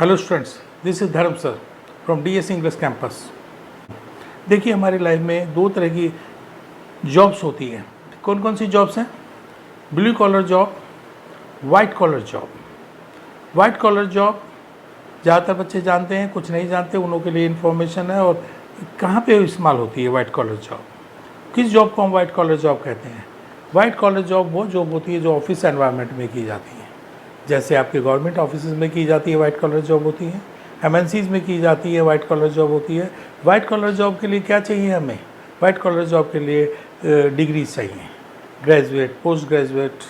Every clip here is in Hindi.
हेलो स्टूडेंट्स, दिस इज़ धर्म sir from DS English campus. देखिए, हमारी लाइफ में दो तरह की जॉब्स होती हैं। कौन कौन सी जॉब्स हैं? Blue collar job, white collar job. White collar job ज़्यादातर बच्चे जानते हैं, कुछ नहीं जानते, उन लोगों के लिए इन्फॉर्मेशन है। और कहाँ पे इस्तेमाल होती है वाइट कॉलर जॉब? किस जॉब को हम वाइट कॉलर जॉब कहते हैं? वाइट कॉलर जॉब वो जॉब होती है जो ऑफिस एनवायरनमेंट में की जाती है। जैसे आपके गवर्नमेंट ऑफिस में की जाती है वाइट कॉलर जॉब होती है, एमएनसीज में की जाती है वाइट कॉलर जॉब होती है। वाइट कॉलर जॉब के लिए क्या चाहिए हमें? वाइट कॉलर जॉब के लिए डिग्रीज चाहिए, graduate, post graduate,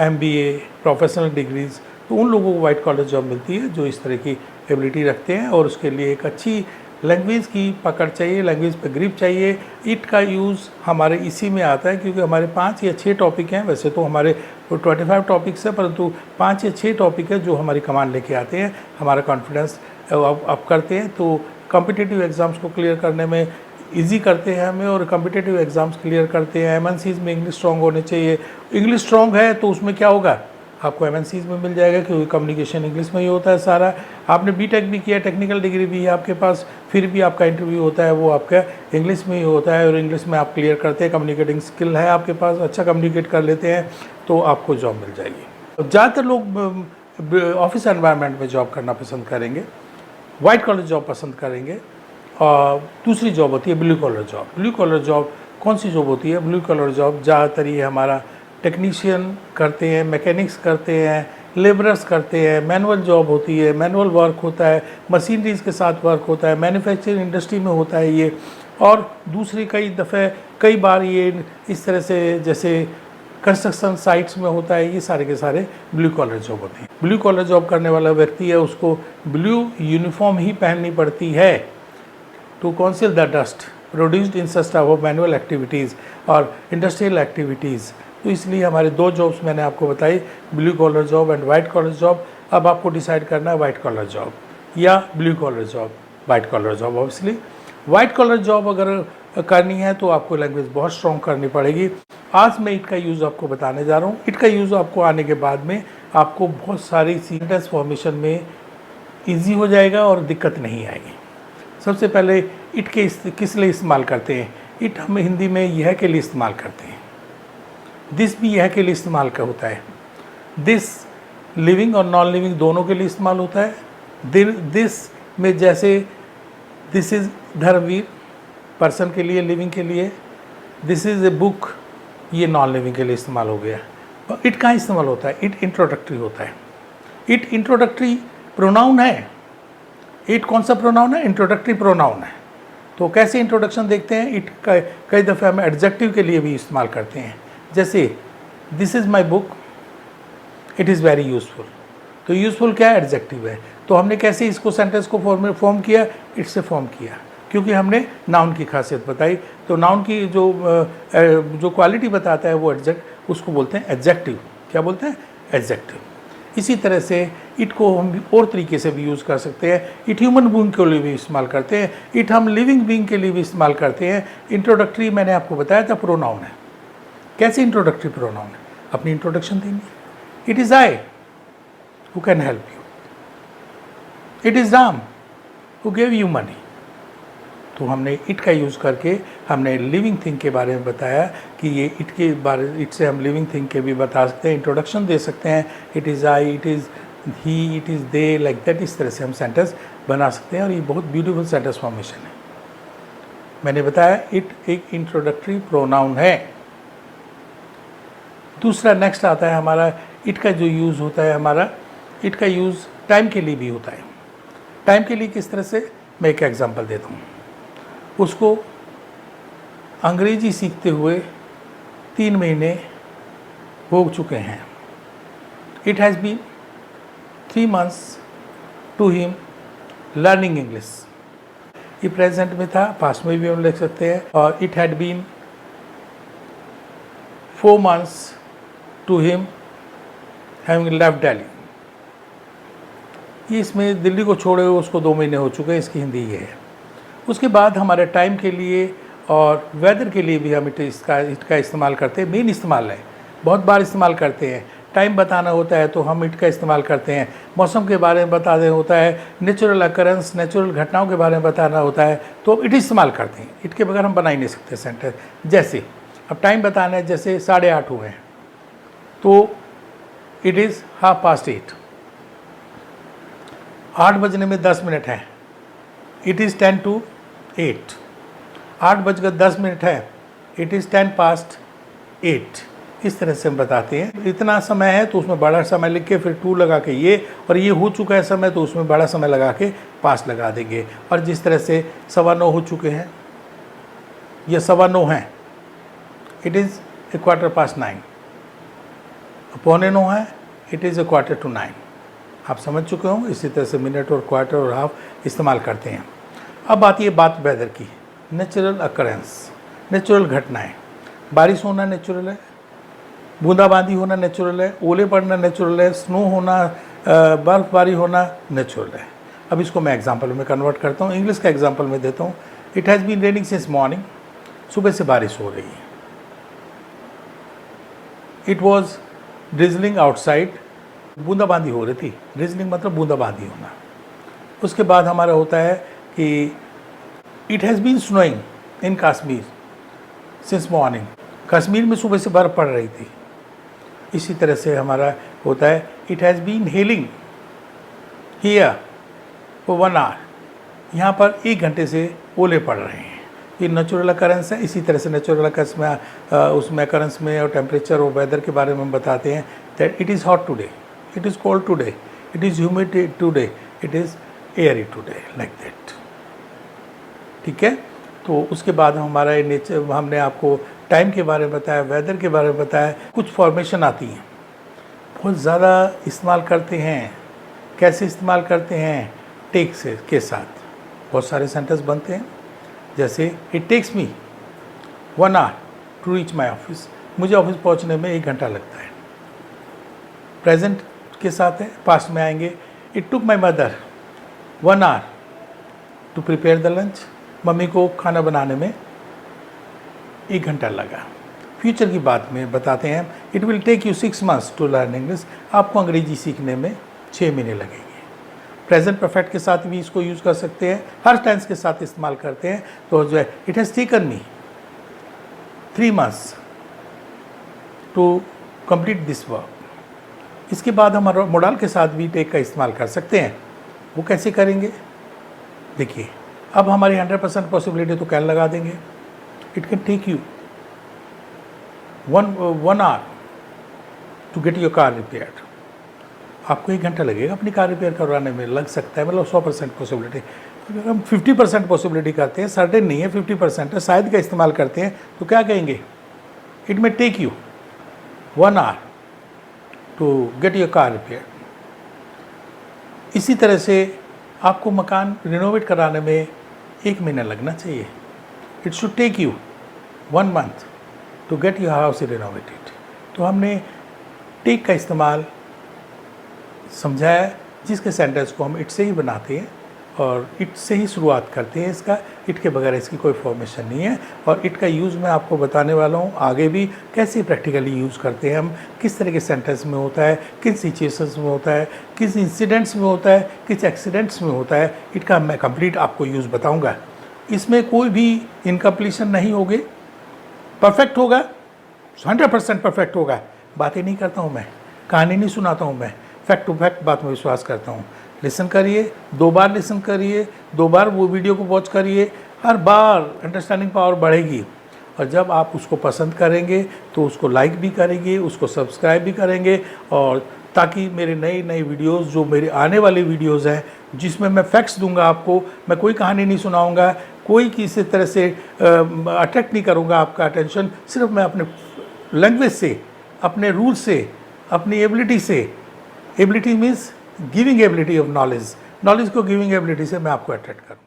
MBA, professional degrees. तो उन लोगों को वाइट कॉलर जॉब मिलती है जो इस तरह की एबिलिटी रखते हैं। और उसके लिए एक अच्छी लैंग्वेज की पकड़ चाहिए, लैंग्वेज पे ग्रिप चाहिए। इट का यूज़ हमारे इसी में आता है क्योंकि हमारे 5 या 6 टॉपिक हैं। वैसे तो हमारे 25 टॉपिक्स हैं, परंतु 5 या 6 टॉपिक है जो हमारी कमांड लेके आते हैं, हमारा कॉन्फिडेंस अप करते हैं। तो कॉम्पिटिटिव एग्ज़ाम्स को क्लियर करने में ईजी करते हैं हमें, और कॉम्पिटिटिव एग्ज़ाम्स क्लियर करते हैं। एमएनसीज में इंग्लिश स्ट्रॉन्ग होने चाहिए। इंग्लिश स्ट्रॉन्ग है तो उसमें क्या होगा? आपको एमएनसीज में मिल जाएगा क्योंकि कम्युनिकेशन इंग्लिश में ही होता है सारा। आपने बीटेक भी किया, टेक्निकल डिग्री भी है आपके पास, फिर भी आपका इंटरव्यू होता है वो आपका इंग्लिश में ही होता है, और इंग्लिश में आप क्लियर करते हैं। कम्युनिकेटिंग स्किल है आपके पास, अच्छा कम्युनिकेट कर लेते हैं, तो आपको जॉब मिल जाएगी। ज़्यादातर लोग ऑफिस एनवायरनमेंट में जॉब करना पसंद करेंगे, वाइट कॉलर जॉब पसंद करेंगे। और दूसरी जॉब होती है blue collar job. Blue collar job कौन सी जॉब होती है? ब्लू कॉलर जॉब ज़्यादातर ये हमारा टेक्नीशियन करते हैं, मैकेनिक्स करते हैं, लेबरर्स करते हैं। मैनुअल जॉब होती है, मैनुअल वर्क होता है, मशीनरीज के साथ वर्क होता है, मैन्युफैक्चरिंग इंडस्ट्री में होता है ये। और दूसरी कई बार ये इस तरह से जैसे कंस्ट्रक्शन साइट्स में होता है। ये सारे के सारे ब्लू कॉलर जॉब होते हैं। ब्लू कॉलर जॉब करने वाला व्यक्ति है, उसको ब्लू यूनिफॉर्म ही पहननी पड़ती है to council the dust produced in such type of manual activities और इंडस्ट्रियल एक्टिविटीज़। तो इसलिए हमारे 2 जॉब्स मैंने आपको बताई, blue collar job and white collar job. अब आपको डिसाइड करना है वाइट कॉलर जॉब या blue collar job. White collar job obviously, white collar job अगर करनी है तो आपको लैंग्वेज बहुत स्ट्रॉन्ग करनी पड़ेगी। आज मैं इट का यूज़ आपको बताने जा रहा हूँ। इट का यूज़ आपको आने के बाद में आपको बहुत सारी सेंटेंस फॉर्मेशन में ईजी हो जाएगा और दिक्कत नहीं आएगी। सबसे पहले इट के किस लिए इस्तेमाल करते हैं? इट हम हिंदी में यह के लिए इस्तेमाल करते हैं। दिस भी यह के लिए इस्तेमाल का होता है। दिस लिविंग और नॉन लिविंग दोनों के लिए इस्तेमाल होता है। दिस में जैसे दिस इज़ धर्मवीर पर्सन के लिए, लिविंग के लिए। दिस इज़ ए बुक, ये नॉन लिविंग के लिए इस्तेमाल हो गया। और इट कहाँ इस्तेमाल होता है? इट इंट्रोडक्टरी होता है। इट इंट्रोडक्टरी प्रोनाउन है। इट कौन सा प्रोनाउन है? इंट्रोडक्टरी प्रोनाउन है। तो कैसे इंट्रोडक्शन देखते हैं? इट कई दफ़े हम एडजेक्टिव के लिए भी इस्तेमाल करते हैं। जैसे this is my book, it is very useful. तो यूज़फुल क्या है? एडजेक्टिव है। तो हमने कैसे इसको सेंटेंस को फॉर्म किया? इट से फॉर्म किया, क्योंकि हमने नाउन की खासियत बताई। तो नाउन की जो क्वालिटी बताता है वो उसको बोलते हैं एडजेक्टिव। क्या बोलते हैं? एडजेक्टिव। इसी तरह से इट को हम और तरीके से भी यूज़ कर सकते हैं। इट ह्यूमन बीइंग के लिए भी इस्तेमाल करते हैं। इट हम लिविंग बीइंग के लिए भी इस्तेमाल करते हैं। इंट्रोडक्टरी मैंने आपको बताया था प्रोनाउन है। कैसे इंट्रोडक्टरी प्रोनाउन है? अपनी इंट्रोडक्शन देंगे। It is I who can help you. It is Ram who gave you money. तो हमने इट का यूज़ करके हमने लिविंग थिंग के बारे में बताया कि ये इट से हम लिविंग थिंग के भी बता सकते हैं, इंट्रोडक्शन दे सकते हैं। It is I, it is he, it is they, like that. इस तरह से हम सेंटेंस बना सकते हैं, और ये बहुत ब्यूटीफुल सेंटेंस फॉर्मेशन है। मैंने बताया इट एक इंट्रोडक्टरी प्रोनाउन है। दूसरा नेक्स्ट आता है हमारा इट का जो यूज़ होता है हमारा, इट का यूज़ टाइम के लिए भी होता है। टाइम के लिए किस तरह से? मैं एक एग्जांपल देता हूँ। उसको अंग्रेजी सीखते हुए 3 महीने हो चुके हैं। It has been 3 months to him learning English. ये प्रेजेंट में था, पास्ट में भी हम लिख सकते हैं। और it had been 4 months to him having left Delhi. ये इसमें दिल्ली को छोड़े हुए उसको 2 महीने हो चुके हैं। इसकी हिंदी ये है। उसके बाद हमारे टाइम के लिए और वेदर के लिए भी हम इट का इस्तेमाल करते हैं। मेन इस्तेमाल है, बहुत बार इस्तेमाल करते हैं। टाइम बताना होता है तो हम इट का इस्तेमाल करते हैं। मौसम के बारे में बताना होता है, नेचुरल अकरेंस, नेचुरल घटनाओं के बारे में बताना होता है तो इट इस्तेमाल करते हैं। इट के बगैर हम बना ही नहीं सकते सेंटेंस। जैसे अब टाइम बताना है, जैसे 8:30 हुए हैं तो इट इज़ 8:30। 8 बजने में 10 मिनट है, इट इज़ 10 to 8। 8:10 है, इट इज़ 10 past 8। इस तरह से हम बताते हैं। इतना समय है तो उसमें बड़ा समय लिख के फिर 2 लगा के ये, और ये हो चुका है समय तो उसमें बड़ा समय लगा के पास लगा देंगे। और जिस तरह से 9:15 हो चुके हैं, ये 9:15 हैं, इट इज़ 9:15। 9:15 है, इट इज़ 9:45। आप समझ चुके हो। इसी तरह से मिनट और क्वार्टर और हाफ इस्तेमाल करते हैं। अब आती है बात वेदर की। नेचुरल अकरेंस, नेचुरल घटनाएं। बारिश होना नेचुरल है, बूंदाबांदी होना नेचुरल है, ओले पड़ना नेचुरल है, स्नो होना, बर्फबारी होना नेचुरल है। अब इसको मैं एग्जांपल में कन्वर्ट करता हूँ, इंग्लिश का एग्जांपल में देता हूँ। It has been raining since morning. सुबह से बारिश हो रही है। It was drizzling outside. बूंदाबांदी हो रही थी। ड्रिजलिंग मतलब बूंदाबांदी होना। उसके बाद हमारा होता है कि it has been snowing in Kashmir since morning. Kashmir में सुबह से बर्फ़ पड़ रही थी। इसी तरह से हमारा होता है it has been hailing here for 1 hour. यहाँ पर 1 घंटे से ओले पड़ रहे हैं। ये नेचुरल अकरेंस है। इसी तरह से नेचुरल अकरेंस में उसमें अकरेंस में और टेम्परेचर और वेदर के बारे में हम बताते हैं that it is hot today, it is cold today, it is humid today, it is Airy today, like that. ठीक है। तो उसके बाद हमारा नेचर, हमने आपको टाइम के बारे में बताया, वेदर के बारे में बताया। कुछ फॉर्मेशन आती हैं, बहुत ज़्यादा इस्तेमाल करते हैं। कैसे इस्तेमाल करते हैं? टेक से के साथ बहुत सारे सेंटेंस बनते हैं। जैसे it takes me 1 hour to reach my office. मुझे ऑफिस पहुंचने में 1 घंटा लगता है। प्रेजेंट के साथ है, पास्ट में आएंगे। It took my mother 1 hour to prepare the lunch. Mummy को खाना बनाने में 1 घंटा लगा। फ्यूचर की बात में बताते हैं it will take you 6 months to learn English. आपको अंग्रेजी सीखने में 6 महीने लगेंगे। प्रेजेंट परफेक्ट के साथ भी इसको यूज़ कर सकते हैं, हर टेंस के साथ इस्तेमाल करते हैं। तो जो है it has taken me 3 months to complete this work. इसके बाद हम मोडाल के साथ भी टेक का इस्तेमाल कर सकते हैं। वो कैसे करेंगे? देखिए, अब हमारी 100% पॉसिबिलिटी तो कैन लगा देंगे। It can take you 1 hour to get your car repaired. आपको 1 घंटा लगेगा अपनी कार रिपेयर करवाने में, लग सकता है। मतलब 100% पॉसिबिलिटी। अगर हम 50% पॉसिबिलिटी करते हैं, सर्टेन नहीं है, 50% है, शायद का इस्तेमाल करते हैं, तो क्या कहेंगे? It may take you 1 hour to get your car repaired. इसी तरह से आपको मकान रिनोवेट कराने में 1 महीना लगना चाहिए। It should take you 1 month to get your house renovated. तो हमने टेक का इस्तेमाल समझाया, जिसके सेंटेंस को हम इट से ही बनाते हैं और इट से ही शुरुआत करते हैं। इसका इट के बगैर इसकी कोई फॉर्मेशन नहीं है। और इट का यूज़ मैं आपको बताने वाला हूँ आगे भी, कैसे प्रैक्टिकली यूज़ करते हैं हम, किस तरह के सेंटेंस में होता है, किस सिचुएशंस में होता है, किस इंसिडेंट्स में होता है, किस एक्सीडेंट्स में होता है। इट का मैं कंप्लीट आपको यूज़ बताऊँगा। इसमें कोई भी इनकम्प्लीशन नहीं होगी, परफेक्ट होगा, 100% परफेक्ट होगा। बातें नहीं करता हूँ मैं, कहानी नहीं सुनाता हूँ मैं, फैक्ट टू फैक्ट बात में विश्वास करता हूँ। लिसन करिए, 2 बार लिसन करिए, 2 बार वो वीडियो को वॉच करिए, हर बार अंडरस्टैंडिंग पावर बढ़ेगी। और जब आप उसको पसंद करेंगे तो उसको लाइक भी करेंगे, उसको सब्सक्राइब भी करेंगे, और ताकि मेरे नई नई वीडियोस, जो मेरे आने वाले वीडियोस हैं, जिसमें मैं फैक्ट्स दूंगा आपको, मैं कोई कहानी नहीं सुनाऊंगा, कोई किसी तरह से अट्रैक्ट नहीं करूंगा आपका अटेंशन। सिर्फ मैं अपने लैंग्वेज से, अपने रूल से, अपनी एबिलिटी से, ability means giving ability of knowledge, knowledge को गिविंग एबिलिटी से मैं आपको अट्रैक्ट करूँ।